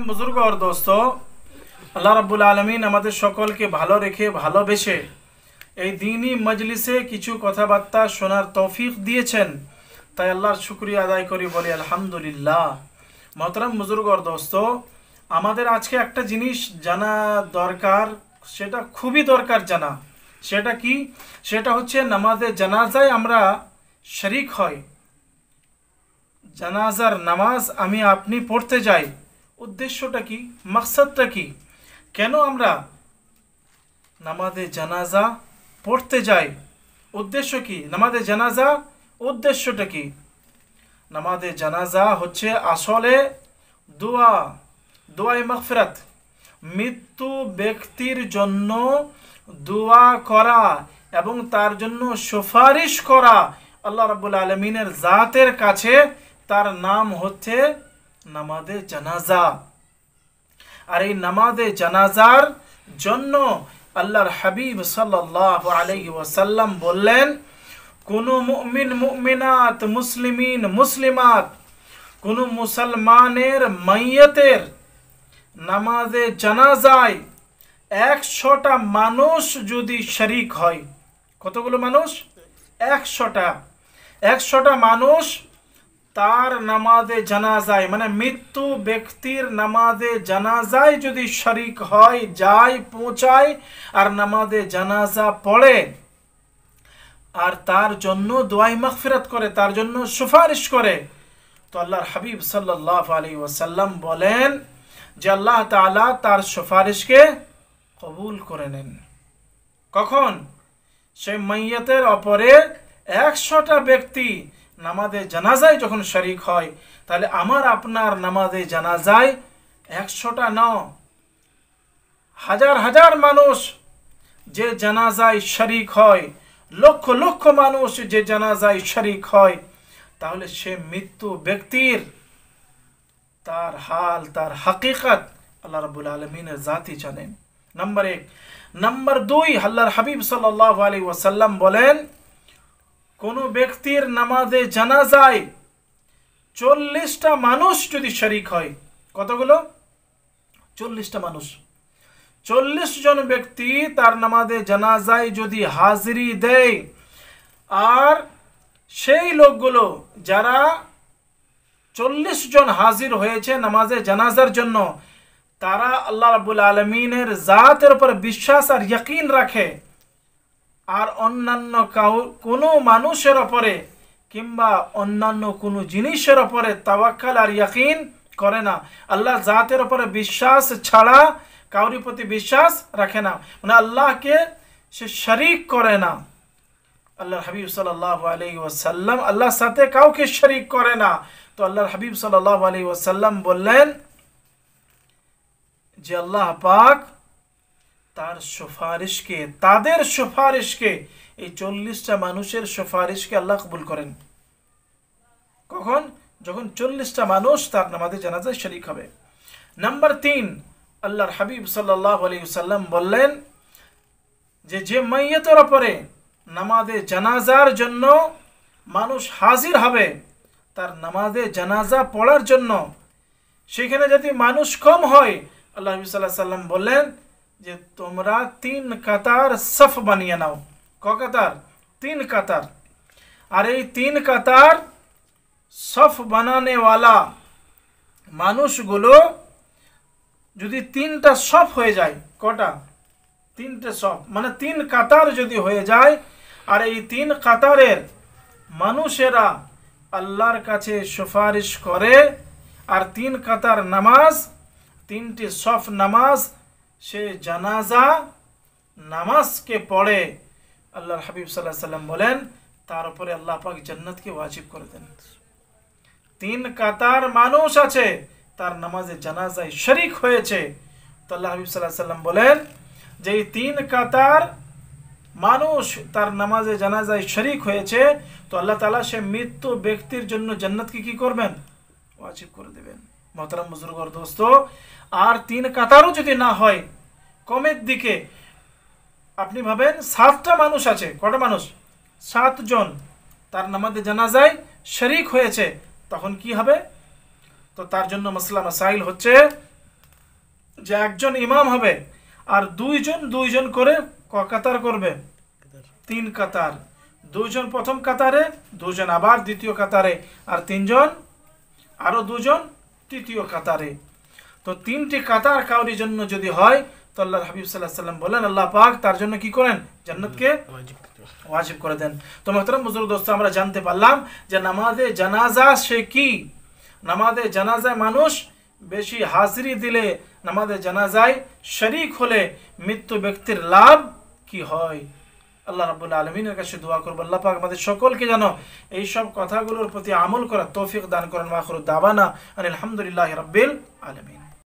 बुजुर्ग और दोस्तों, আল্লাহ রাব্বুল আলামিন আমাদের সকলকে ভালো রেখে ভালোবেসে এই দ্বীনি মজলিসে কিছু কথাবার্তা শোনার তৌফিক দিয়েছেন, তাই আল্লাহর শুকরিয়া আদায় করি, বলি আলহামদুলিল্লাহ। মোহতারাম বুজুর্গ और दोस्तों, আমাদের আজকে একটা জিনিস জানা দরকার, সেটা খুবই দরকার জানা। সেটা কি? সেটা হচ্ছে নামাজে জানাজায় আমরা শরীক হই। জানাজার নামাজ আমি আপনি পড়তে যাই, উদ্দেশ্যটা কি, মাকসাদটা কি, কেন আমরা নামাজে জানাজা পড়তে যাই, উদ্দেশ্য কি, নামাজে জানাজা উদ্দেশ্যটা কি? নামাজে জানাজা হচ্ছে আসলে দোয়ায়ে মাগফিরাত, মৃত্যু ব্যক্তির জন্য দোয়া করা এবং তার জন্য সুপারিশ করা আল্লাহ রাব্বুল আলামিনের জাতের কাছে। তার নাম হচ্ছে নামাজে জানাজা। আর এই নামাজে জানাজার জন্য আল্লাহর হাবিব সাল্লাল্লাহু আলাইহি ওয়াসাল্লাম বললেন, কোন মুমিন মুমিনাত মুসলিমিন মুসলিমাত, কোন মুসলমানের মাইয়াতের নামাজে জানাজায় 100টা মানুষ যদি শরীক হয়, কতগুলো মানুষ? 100টা মানুষ তার নামাজে জানাজায়, মানে মৃত্যু ব্যক্তির নামাজে জানাজায় যদি শরীক হয়, যায়, পৌঁছায় আর নামাজে জানাজা পড়ে আর তার জন্য দোয়ায়ে মাগফিরাত করে, তার জন্য সুপারিশ করে, তো আল্লাহর হাবিব সাল্লাল্লাহু আলাইহি ওয়াসাল্লাম বলেন যে আল্লাহ তাআলা তার সুপারিশকে কবুল করে নেন। কখন? সেই মাইয়াতের ওপরে 100টা ব্যক্তি নামাজে জানাজায় যখন শরীক হয়, তাহলে আমার আপনার নামাজে জানাজায় 100টা না, হাজার হাজার মানুষ যে জানাজায় শরীক হয়, লক্ষ লক্ষ মানুষ যে জানাজায় শরীক হয়, তাহলে সে মৃত্যু ব্যক্তির তার হাল, তার হাকিকত আল্লাহ রাব্বুল আলামিনের জাতই জানেন। নাম্বার 1। নাম্বার 2, আল্লাহর হাবিব সাল্লাল্লাহু আলাইহি ওয়াসাল্লাম বলেন, কোন ব্যক্তির নামাজে জানাজায় 40টা মানুষ যদি শরীক হয়, কতগুলো? 40টা মানুষ, 40 জন ব্যক্তি তার নামাজে জানাজায় যদি হাজিরি দেয়, আর সেই লোকগুলো যারা 40 জন হাজির হয়েছে নামাজে জানাজার জন্য, তারা আল্লাহ রাব্বুল আলামিনের জাতের উপর বিশ্বাস আর ইয়াকিন রাখে, আর অন্যান্য কোনো মানুষের উপরে কিংবা অন্যান্য কোনো জিনিসের উপরে তাওয়াক্কাল আর ইয়াকিন করে না। আল্লাহ জাতের উপরে বিশ্বাস ছাড়া কাউরি প্রতি বিশ্বাস রাখে না, মানে আল্লাহকে সে শরীক করে না। আল্লাহর হাবিব সাল্লাল্লাহু আলাইহি ওয়াসাল্লাম আল্লাহর সাথে কাউকে শরীক করে না। তো আল্লাহর হাবিব সাল্লাল্লাহু আলাইহি ওয়াসাল্লাম বললেন যে আল্লাহ পাক তার সুপারিশকে, তাদের সুপারিশকে, এই 40টা মানুষের সুপারিশকে আল্লাহ কবুল করেন। কখন? যখন 40টা মানুষ তার নামাজে জানাজায় শরীক হবে। নাম্বার 3, আল্লাহর হাবিব সাল্লাল্লাহু আলাইহি ওয়াসাল্লাম বললেন যে যে মাইয়াতের উপরে নামাজে জানাজার জন্য মানুষ হাজির হবে, তার নামাজে জানাজা পড়ার জন্য, সেখানে যদি মানুষ কম হয়, আল্লাহ হাবিব সাল্লাল্লাহু আলাইহি ওয়াসাল্লাম বললেন যে তোমরা 3 কাতার সফ বানিয়ে নাও। ক কাতার? 3 কাতার। আর এই 3 কাতার সফ বানানেওয়ালা মানুষগুলো যদি 3টা সফ হয়ে যায়, কটা? 3টে সফ, মানে 3 কাতার যদি হয়ে যায়, আর এই 3 কাতারের মানুষেরা আল্লাহর কাছে সুপারিশ করে, আর 3 কাতার নামাজ, 3টি সফ নামাজ সে জানাজা নামাজকে পড়ে, আল্লাহর হাবিব সাল্লাল্লাহু আলাইহি ওয়াসাল্লাম বলেন তার উপরে আল্লাহ পাক জান্নাতকে ওয়াজিব করে দেন। 3 কাতার মানুষ আছে, তার নামাজে জানাজায় শরীক হয়েছে, তো আল্লাহ হাবিব সাল্লাল্লাহু আলাইহি ওয়াসাল্লাম বলেন যে এই 3 কাতার মানুষ তার নামাজে জানাজায় শরীক হয়েছে, তো আল্লাহ তাআলা সে মৃত্যু ব্যক্তির জন্য জান্নাতকে কি করবেন? ওয়াজিব করে দেবেন। মোহতারাম বুজুর্গ और दोस्तों, আর 3 কাতারও যদি না হয়, কমের দিকে, আপনি ভাবেন 7টা মানুষ আছে, কটা মানুষ? 7 জন তার নামাজে জানাজায় শরীক হয়েছে, তখন কি হবে? তো তার জন্য মাসলা মাসাইল হচ্ছে যে একজন ইমাম হবে আর দুইজন দুইজন করে কাতার করবে, 3 কাতার, দুইজন প্রথম কাতারে, দুজন আবার দ্বিতীয় কাতারে, আর তিনজন আরো দুজন তৃতীয় কাতারে। তো 3টি কাতার কাউরির জন্য যদি হয় তো আল্লাহর হাবিব সাল্লাল্লাহু আলাইহি ওয়াসাল্লাম বলেন আল্লাহ পাক তার জন্য কি করেন, জান্নাতকে ওয়াজিব করে দেন। তো মুহতারাম বুজুর্গ দোস্ত, আমরা জানতে পারলাম যে নামাজে জানাজা সে কি, নামাজে জানাজায় মানুষ বেশি হাজিরি দিলে, নামাজে জানাজায় শরীক হলে মৃত্যু ব্যক্তির লাভ কি হয়। আল্লাহ রাব্বুল আলামিনের কাছে দোয়া করব আল্লাহ পাক আমাদের সকলকে যেন এই সব কথাগুলোর প্রতি আমল করার তৌফিক দান করেন। ওয়া আখিরু দাওয়ানা আলহামদুলিল্লাহি রাব্বিল আলামিন।